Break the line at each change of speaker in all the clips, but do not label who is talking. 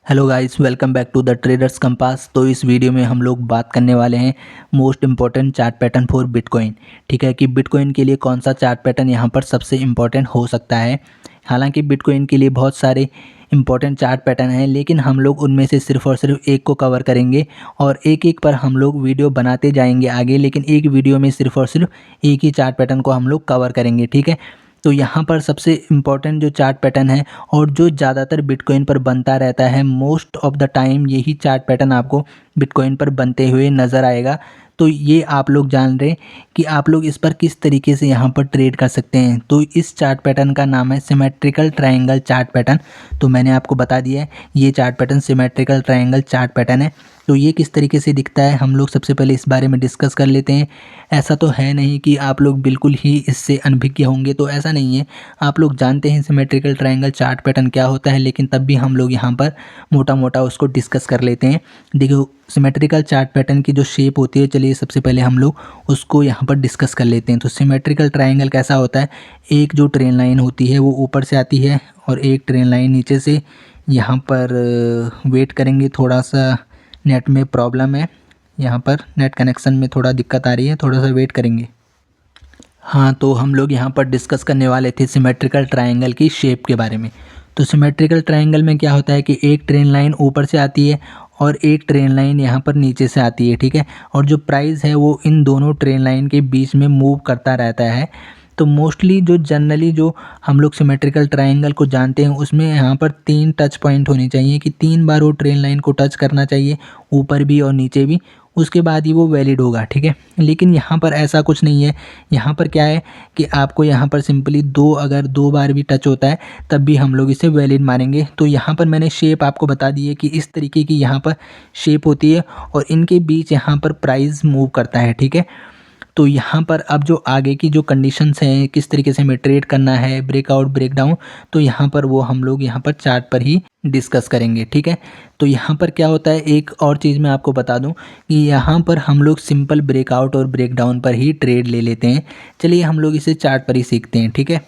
Hello guys, welcome back to the traders compass. तो इस video में हम लोग बात करने वाले हैं most important chart pattern for bitcoin. ठीक है कि बिटकॉइन के लिए कौन सा चार्ट पैटर्न यहाँ पर सबसे इम्पॉर्टेंट हो सकता है। हालांकि बिटकॉइन के लिए बहुत सारे इंपॉर्टेंट चार्ट पैटर्न हैं, लेकिन हम लोग उनमें से सिर्फ और सिर्फ एक को कवर करेंगे और एक एक पर हम लोग वीडियो बनाते जाएंगे आगे, लेकिन एक वीडियो में सिर्फ और सिर्फ एक ही चार्ट पैटर्न को हम लोग कवर करेंगे। ठीक है, तो यहाँ पर सबसे इम्पॉर्टेंट जो चार्ट पैटर्न है और जो ज़्यादातर बिटकॉइन पर बनता रहता है, मोस्ट ऑफ द टाइम यही चार्ट पैटर्न आपको बिटकॉइन पर बनते हुए नज़र आएगा। तो ये आप लोग जान रहे कि आप लोग इस पर किस तरीके से यहाँ पर ट्रेड कर सकते हैं। तो इस चार्ट पैटर्न का नाम है सिमेट्रिकल ट्रायंगल चार्ट पैटर्न। तो मैंने आपको बता दिया है ये chart pattern symmetrical triangle chart pattern है। तो ये किस तरीके से दिखता है हम लोग सबसे पहले इस बारे में डिस्कस कर लेते हैं। ऐसा तो है नहीं कि आप लोग बिल्कुल ही इससे अनभिज्ञ होंगे, तो ऐसा नहीं है। आप लोग जानते हैं सिमेट्रिकल ट्रायंगल चार्ट पैटर्न क्या होता है, लेकिन तब भी हम लोग यहाँ पर मोटा मोटा उसको डिस्कस कर लेते हैं। देखो, सिमेट्रिकल चार्ट पैटर्न की जो शेप होती है, चलिए सबसे पहले हम लोग उसको यहाँ पर डिस्कस कर लेते हैं। तो सिमेट्रिकल ट्रायंगल कैसा होता है, एक जो ट्रेन लाइन होती है वो ऊपर से आती है और एक ट्रेन लाइन नीचे से। यहाँ पर वेट करेंगे, थोड़ा सा नेट में प्रॉब्लम है, यहाँ पर नेट कनेक्शन में थोड़ा दिक्कत आ रही है, थोड़ा सा वेट करेंगे। हाँ, तो हम लोग यहाँ पर डिस्कस करने वाले थे सिमेट्रिकल ट्रायंगल की शेप के बारे में। तो सिमेट्रिकल ट्रायंगल में क्या होता है कि एक ट्रेन लाइन ऊपर से आती है और एक ट्रेन लाइन यहाँ पर नीचे से आती है। ठीक है, और जो प्राइस है वो इन दोनों ट्रेन लाइन के बीच में मूव करता रहता है। तो मोस्टली जो जनरली जो हम लोग सिमेट्रिकल ट्रायंगल को जानते हैं, उसमें यहाँ पर 3 टच पॉइंट होने चाहिए कि 3 बार वो ट्रेन लाइन को टच करना चाहिए, ऊपर भी और नीचे भी, उसके बाद ही वो वैलिड होगा। ठीक है, लेकिन यहाँ पर ऐसा कुछ नहीं है। यहाँ पर क्या है कि आपको यहाँ पर सिंपली अगर 2 बार भी टच होता है तब भी हम लोग इसे वैलिड मानेंगे। तो यहाँ पर मैंने शेप आपको बता दी है कि इस तरीके की यहाँ पर शेप होती है और इनके बीच यहाँ पर प्राइस मूव करता है। ठीक है, तो यहाँ पर अब जो आगे की जो कंडीशंस हैं, किस तरीके से हमें ट्रेड करना है, ब्रेकआउट ब्रेकडाउन, तो यहाँ पर वो हम लोग यहाँ पर चार्ट पर ही डिस्कस करेंगे। ठीक है, तो यहाँ पर क्या होता है, एक और चीज़ मैं आपको बता दूँ कि यहाँ पर हम लोग सिंपल ब्रेकआउट और ब्रेकडाउन पर ही ट्रेड ले लेते हैं। चलिए हम लोग इसे चार्ट पर ही सीखते हैं। ठीक है,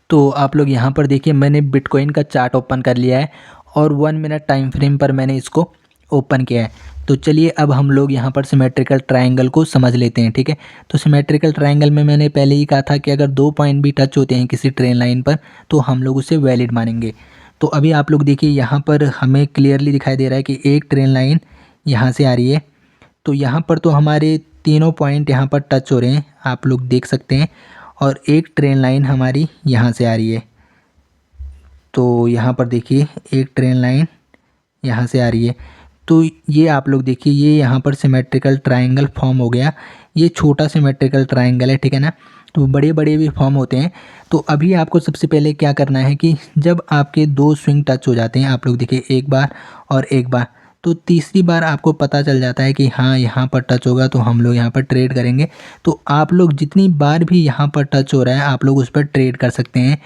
तो आप लोग यहाँ पर देखिए, मैंने बिटकॉइन का चार्ट ओपन कर लिया है और 1 मिनट टाइम फ्रेम पर मैंने इसको ओपन किया है। तो चलिए अब हम लोग यहाँ पर सिमेट्रिकल ट्रायंगल को समझ लेते हैं। ठीक है, तो सिमेट्रिकल ट्रायंगल में मैंने पहले ही कहा था कि अगर 2 पॉइंट भी टच होते हैं किसी ट्रेन लाइन पर तो हम लोग उसे वैलिड मानेंगे। तो अभी आप लोग देखिए, यहाँ पर हमें क्लियरली दिखाई दे रहा है कि एक ट्रेन लाइन यहाँ से आ रही है। तो यहाँ पर तो हमारे तीनों पॉइंट यहाँ पर टच हो रहे हैं, आप लोग देख सकते हैं, और एक ट्रेन लाइन हमारी यहाँ से आ रही है। तो यहाँ पर देखिए एक ट्रेन लाइन यहाँ से आ रही है। तो ये आप लोग देखिए, ये यहाँ पर सिमेट्रिकल ट्रायंगल फॉर्म हो गया। ये छोटा सिमेट्रिकल ट्रायंगल है, ठीक है ना। तो बड़े बड़े भी फॉर्म होते हैं। तो अभी आपको सबसे पहले क्या करना है कि जब आपके 2 स्विंग टच हो जाते हैं, आप लोग देखिए एक बार और एक बार, तो तीसरी बार आपको पता चल जाता है कि हाँ यहाँ पर टच होगा तो हम लोग यहाँ पर ट्रेड करेंगे। तो आप लोग जितनी बार भी यहाँ पर टच हो रहा है आप लोग उस पर ट्रेड कर सकते हैं,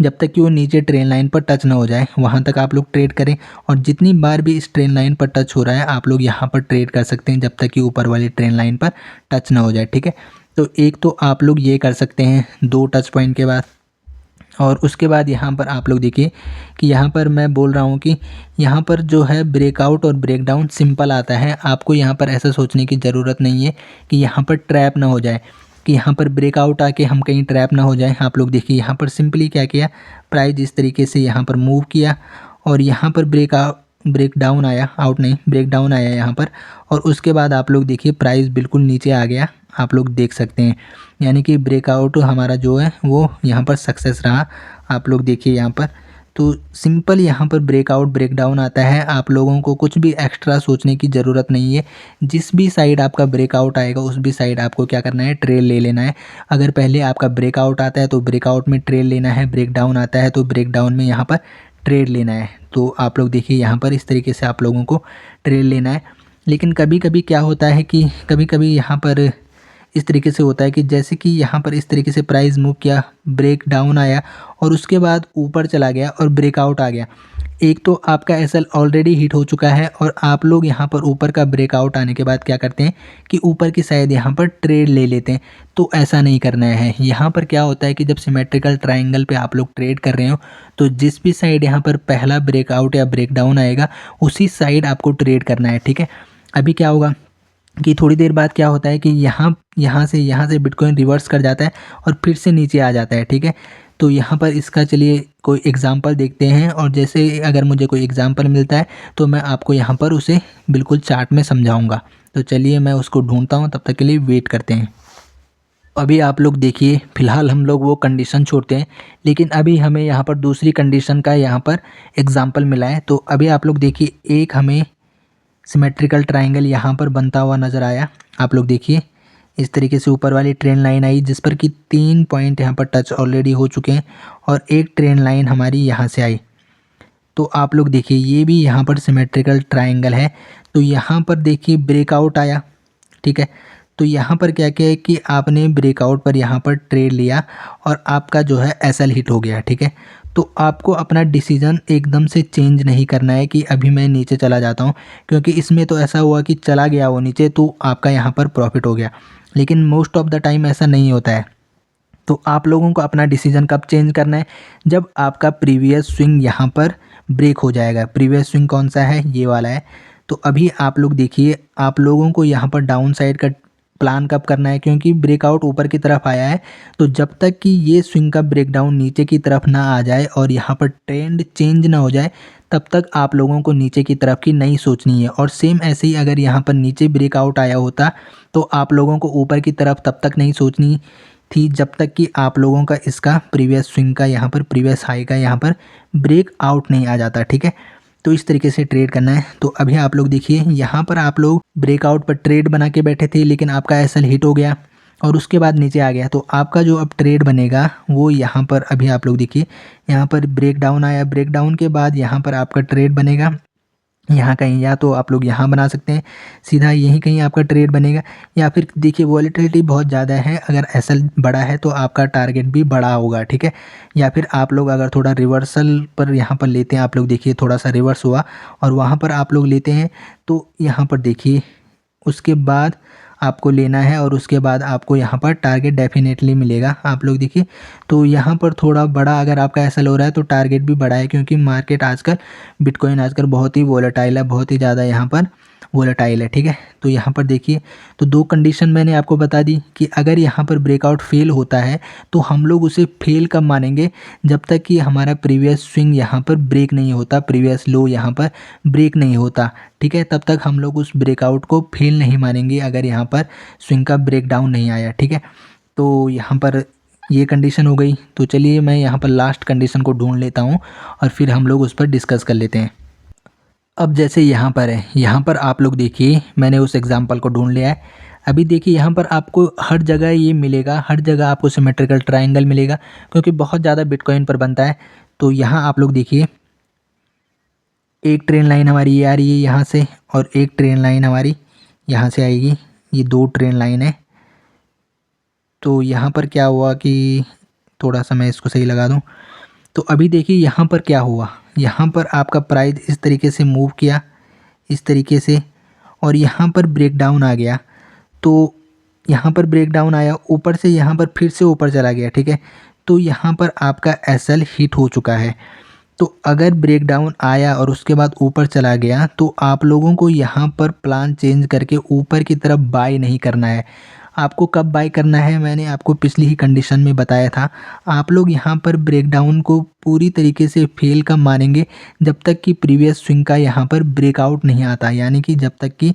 जब तक कि वो नीचे ट्रेन लाइन पर टच ना हो जाए वहाँ तक आप लोग ट्रेड करें। और जितनी बार भी इस ट्रेन लाइन पर टच हो रहा है आप लोग यहाँ पर ट्रेड कर सकते हैं, जब तक कि ऊपर वाली ट्रेन लाइन पर टच ना हो जाए। ठीक है, तो एक तो आप लोग ये कर सकते हैं 2 टच पॉइंट के बाद। और उसके बाद यहाँ पर आप लोग देखिए कि यहाँ पर मैं बोल रहा हूँ कि यहाँ पर जो है ब्रेकआउट और ब्रेकडाउन सिंपल आता है। आपको यहाँ पर ऐसा सोचने की ज़रूरत नहीं है कि यहाँ पर ट्रैप ना हो जाए, कि यहाँ पर ब्रेकआउट आके हम कहीं ट्रैप ना हो जाए। आप लोग देखिए यहाँ पर सिंपली क्या किया, प्राइस इस तरीके से यहाँ पर मूव किया और यहाँ पर ब्रेक डाउन आया, आउट नहीं ब्रेक डाउन आया यहाँ पर, और उसके बाद आप लोग देखिए प्राइस बिल्कुल नीचे आ गया, आप लोग देख सकते हैं। यानी कि ब्रेकआउट हमारा जो है वो यहाँ पर सक्सेस रहा, आप लोग देखिए यहाँ पर। तो सिंपल यहाँ पर ब्रेकआउट ब्रेकडाउन आता है, आप लोगों को कुछ भी एक्स्ट्रा सोचने की ज़रूरत नहीं है। जिस भी साइड आपका ब्रेकआउट आएगा उस भी साइड आपको क्या करना है, ट्रेल ले लेना है। अगर पहले आपका ब्रेकआउट आता है तो ब्रेकआउट में ट्रेल लेना है, ब्रेकडाउन आता है तो ब्रेकडाउन में यहाँ पर ट्रेड लेना है। तो आप लोग देखिए यहाँ पर इस तरीके से आप लोगों को ट्रेड लेना है। लेकिन कभी कभी क्या होता है कि कभी कभी यहाँ पर इस तरीके से होता है कि जैसे कि यहाँ पर इस तरीके से प्राइस मूव किया, ब्रेक डाउन आया और उसके बाद ऊपर चला गया और ब्रेकआउट आ गया। एक तो आपका एसएल ऑलरेडी हिट हो चुका है और आप लोग यहाँ पर ऊपर का ब्रेकआउट आने के बाद क्या करते हैं कि ऊपर की साइड यहाँ पर ट्रेड ले लेते हैं। तो ऐसा नहीं करना है। यहाँ पर क्या होता है कि जब सिमेट्रिकल ट्रायंगल पे आप लोग ट्रेड कर रहे हो तो जिस भी साइड यहाँ पर पहला ब्रेकआउट या ब्रेकडाउन आएगा उसी साइड आपको ट्रेड करना है, ठीक है। अभी क्या होगा कि थोड़ी देर बाद क्या होता है कि यहाँ से बिटकॉइन रिवर्स कर जाता है और फिर से नीचे आ जाता है, ठीक है। तो यहाँ पर इसका चलिए कोई एग्जांपल देखते हैं और जैसे अगर मुझे कोई एग्जांपल मिलता है तो मैं आपको यहाँ पर उसे बिल्कुल चार्ट में समझाऊंगा। तो चलिए मैं उसको ढूंढता हूँ, तब तक के लिए वेट करते हैं। अभी आप लोग देखिए, फ़िलहाल हम लोग वो कंडीशन छोड़ते हैं, लेकिन अभी हमें यहाँ पर दूसरी कंडीशन का यहाँ पर एग्जाम्पल मिला है। तो अभी आप लोग देखिए, एक हमें सिमेट्रिकल ट्रायंगल यहाँ पर बनता हुआ नज़र आया। आप लोग देखिए इस तरीके से ऊपर वाली ट्रेन लाइन आई जिस पर कि 3 पॉइंट यहाँ पर टच ऑलरेडी हो चुके हैं और एक ट्रेन लाइन हमारी यहाँ से आई। तो आप लोग देखिए ये भी यहाँ पर सिमेट्रिकल ट्रायंगल है। तो यहाँ पर देखिए ब्रेकआउट आया, ठीक है। तो यहाँ पर क्या क्या है कि आपने ब्रेकआउट पर यहाँ पर ट्रेड लिया और आपका जो है एसएल हिट हो गया, ठीक है। तो आपको अपना डिसीजन एकदम से चेंज नहीं करना है कि अभी मैं नीचे चला जाता हूँ, क्योंकि इसमें तो ऐसा हुआ कि चला गया वो नीचे तो आपका यहाँ पर प्रॉफिट हो गया, लेकिन मोस्ट ऑफ द टाइम ऐसा नहीं होता है। तो आप लोगों को अपना डिसीजन कब चेंज करना है, जब आपका प्रीवियस स्विंग यहाँ पर ब्रेक हो जाएगा। प्रीवियस स्विंग कौन सा है, ये वाला है। तो अभी आप लोग देखिए, आप लोगों को यहाँ पर डाउन साइड का प्लान कब करना है, क्योंकि ब्रेकआउट ऊपर की तरफ आया है। तो जब तक कि ये स्विंग का ब्रेकडाउन नीचे की तरफ ना आ जाए और यहाँ पर ट्रेंड चेंज ना हो जाए, तब तक आप लोगों को नीचे की तरफ की नहीं सोचनी है। और सेम ऐसे ही अगर यहाँ पर नीचे ब्रेकआउट आया होता तो आप लोगों को ऊपर की तरफ तब तक नहीं सोचनी थी जब तक कि आप लोगों का इसका प्रीवियस स्विंग का यहाँ पर प्रीवियस हाई का यहाँ पर ब्रेक आउट नहीं आ जाता, ठीक है। तो इस तरीके से ट्रेड करना है। तो अभी आप लोग देखिए, यहाँ पर आप लोग ब्रेकआउट पर ट्रेड बना के बैठे थे, लेकिन आपका एसएल हिट हो गया और उसके बाद नीचे आ गया। तो आपका जो अब ट्रेड बनेगा वो यहाँ पर अभी आप लोग देखिए, यहाँ पर ब्रेक डाउन आया, ब्रेक डाउन के बाद यहाँ पर आपका ट्रेड बनेगा यहाँ कहीं, या तो आप लोग यहाँ बना सकते हैं सीधा, यहीं कहीं आपका ट्रेड बनेगा। या फिर देखिए वॉलेटिलिटी बहुत ज़्यादा है, अगर एसएल बड़ा है तो आपका टारगेट भी बड़ा होगा, ठीक है। या फिर आप लोग अगर थोड़ा रिवर्सल पर यहाँ पर लेते हैं, आप लोग देखिए थोड़ा सा रिवर्स हुआ और वहाँ पर आप लोग लेते हैं, तो यहाँ पर देखिए उसके बाद आपको लेना है और उसके बाद आपको यहाँ पर टारगेट डेफिनेटली मिलेगा। आप लोग देखिए, तो यहाँ पर थोड़ा बड़ा अगर आपका एसएल हो रहा है तो टारगेट भी बड़ा है, क्योंकि मार्केट आजकल बिटकॉइन आजकल बहुत ही वोलेटाइल है, बहुत ही ज़्यादा यहाँ पर वोलेटाइल है, ठीक है। तो यहाँ पर देखिए, तो दो कंडीशन मैंने आपको बता दी कि अगर यहाँ पर ब्रेकआउट फेल होता है तो हम लोग उसे फेल कब मानेंगे, जब तक कि हमारा प्रीवियस स्विंग यहाँ पर ब्रेक नहीं होता, प्रीवियस लो यहाँ पर ब्रेक नहीं होता, ठीक है। तब तक हम लोग उस ब्रेकआउट को फेल नहीं मानेंगे अगर यहाँ पर स्विंग का ब्रेक डाउन नहीं आया, ठीक है। तो यहाँ पर ये कंडीशन हो गई। तो चलिए मैं यहाँ पर लास्ट कंडीशन को ढूंढ लेता हूँ और फिर हम लोग उस पर डिस्कस कर लेते हैं। अब जैसे यहाँ पर है, यहाँ पर आप लोग देखिए मैंने उस एग्जांपल को ढूंढ लिया है। अभी देखिए यहाँ पर आपको हर जगह ये मिलेगा, हर जगह आपको सिमेट्रिकल ट्रायंगल मिलेगा, क्योंकि बहुत ज़्यादा बिटकॉइन पर बनता है। तो यहाँ आप लोग देखिए, एक ट्रेन लाइन हमारी ये आ रही है यहाँ से और एक ट्रेन लाइन हमारी यहाँ से आएगी, ये दो ट्रेन लाइन है। तो यहाँ पर क्या हुआ कि थोड़ा सा मैं इसको सही लगा दूँ। तो अभी देखिए यहाँ पर क्या हुआ, यहाँ पर आपका प्राइस इस तरीके से मूव किया, इस तरीके से, और यहाँ पर ब्रेक डाउन आ गया। तो यहाँ पर ब्रेक डाउन आया, ऊपर से यहाँ पर फिर से ऊपर चला गया, ठीक है। तो यहाँ पर आपका एसएल हिट हो चुका है। तो अगर ब्रेक डाउन आया और उसके बाद ऊपर चला गया तो आप लोगों को यहाँ पर प्लान चेंज करके ऊपर की तरफ बाय नहीं करना है। आपको कब बाय करना है, मैंने आपको पिछली ही कंडीशन में बताया था। आप लोग यहाँ पर ब्रेकडाउन को पूरी तरीके से फेल कब मानेंगे, जब तक कि प्रीवियस स्विंग का यहाँ पर ब्रेकआउट नहीं आता, यानी कि जब तक कि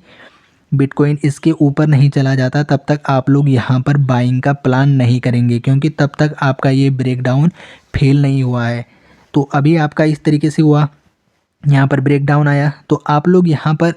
बिटकॉइन इसके ऊपर नहीं चला जाता तब तक आप लोग यहाँ पर बाइंग का प्लान नहीं करेंगे, क्योंकि तब तक आपका ये ब्रेकडाउन फेल नहीं हुआ है। तो अभी आपका इस तरीके से हुआ, यहाँ पर ब्रेकडाउन आया, तो आप लोग यहाँ पर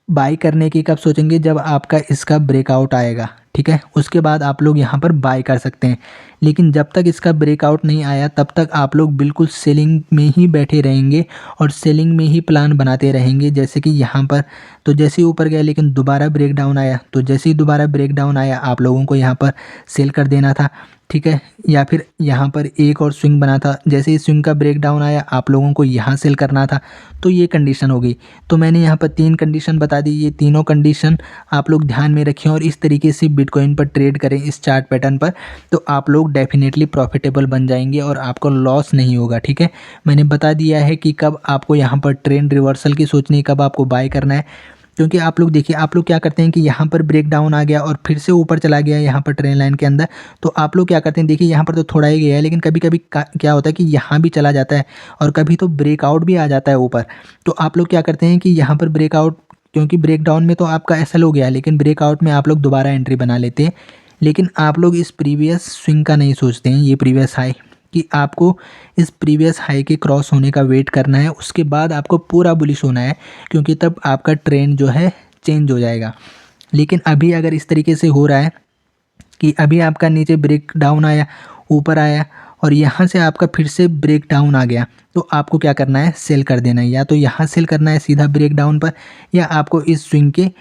बाई करने की कब सोचेंगे, जब आपका इसका ब्रेकआउट आएगा, ठीक है। उसके बाद आप लोग यहाँ पर बाय कर सकते हैं, लेकिन जब तक इसका ब्रेकआउट नहीं आया तब तक आप लोग बिल्कुल सेलिंग में ही बैठे रहेंगे और सेलिंग में ही प्लान बनाते रहेंगे। जैसे कि यहाँ पर तो जैसे ही ऊपर गया लेकिन दोबारा ब्रेकडाउन आया, तो जैसे ही दोबारा ब्रेकडाउन आया आप लोगों को यहाँ पर सेल कर देना था। ठीक है, या फिर यहाँ पर एक और स्विंग बना था, जैसे ही स्विंग का ब्रेक डाउन आया आप लोगों को यहाँ सेल करना था, तो ये कंडीशन हो गई। तो मैंने यहाँ पर 3 कंडीशन बता दी, ये तीनों कंडीशन आप लोग ध्यान में रखें और इस तरीके से बिटकॉइन पर ट्रेड करें इस चार्ट पैटर्न पर, तो आप लोग डेफिनेटली प्रॉफिटेबल बन जाएंगे और आपको लॉस नहीं होगा। ठीक है, मैंने बता दिया है कि कब आपको यहाँ पर ट्रेंड रिवर्सल की सोचनी है, कब आपको बाय करना है। क्योंकि आप लोग देखिए, आप लोग क्या करते हैं कि यहाँ पर ब्रेक डाउन आ गया और फिर से ऊपर चला गया यहाँ पर ट्रेन लाइन के अंदर, तो आप लोग क्या करते हैं, देखिए यहाँ पर तो थोड़ा ही गया है, लेकिन कभी कभी क्या होता है कि यहाँ भी चला जाता है और कभी तो ब्रेकआउट भी आ जाता है ऊपर। तो आप लोग क्या करते हैं कि यहाँ पर ब्रेकआउट, क्योंकि ब्रेक डाउन में तो आपका एसएल हो गया, लेकिन ब्रेकआउट में आप लोग दोबारा एंट्री बना लेते हैं। लेकिन आप लोग इस प्रीवियस स्विंग का नहीं सोचते हैं, ये प्रीवियस हाई, कि आपको इस प्रीवियस हाई के क्रॉस होने का वेट करना है, उसके बाद आपको पूरा बुलिश होना है, क्योंकि तब आपका ट्रेंड जो है चेंज हो जाएगा। लेकिन अभी अगर इस तरीके से हो रहा है कि अभी आपका नीचे ब्रेक डाउन आया, ऊपर आया और यहाँ से आपका फिर से ब्रेक डाउन आ गया, तो आपको क्या करना है, सेल कर देना है। या तो यहाँ सेल करना है सीधा ब्रेक डाउन पर, या आपको इस स्विंग के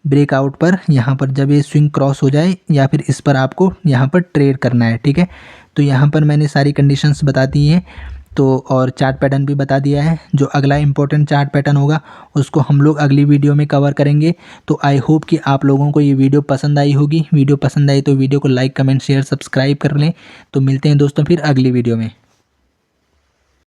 ब्रेकआउट पर, यहाँ पर जब ये स्विंग क्रॉस हो जाए, या फिर इस पर आपको यहाँ पर ट्रेड करना है। ठीक है, तो यहाँ पर मैंने सारी कंडीशंस बता दी हैं, तो और चार्ट पैटर्न भी बता दिया है। जो अगला इंपॉर्टेंट चार्ट पैटर्न होगा उसको हम लोग अगली वीडियो में कवर करेंगे। तो आई होप कि आप लोगों को ये वीडियो पसंद आई होगी। वीडियो पसंद आई तो वीडियो को लाइक, कमेंट, शेयर, सब्सक्राइब कर लें। तो मिलते हैं दोस्तों फिर अगली वीडियो में।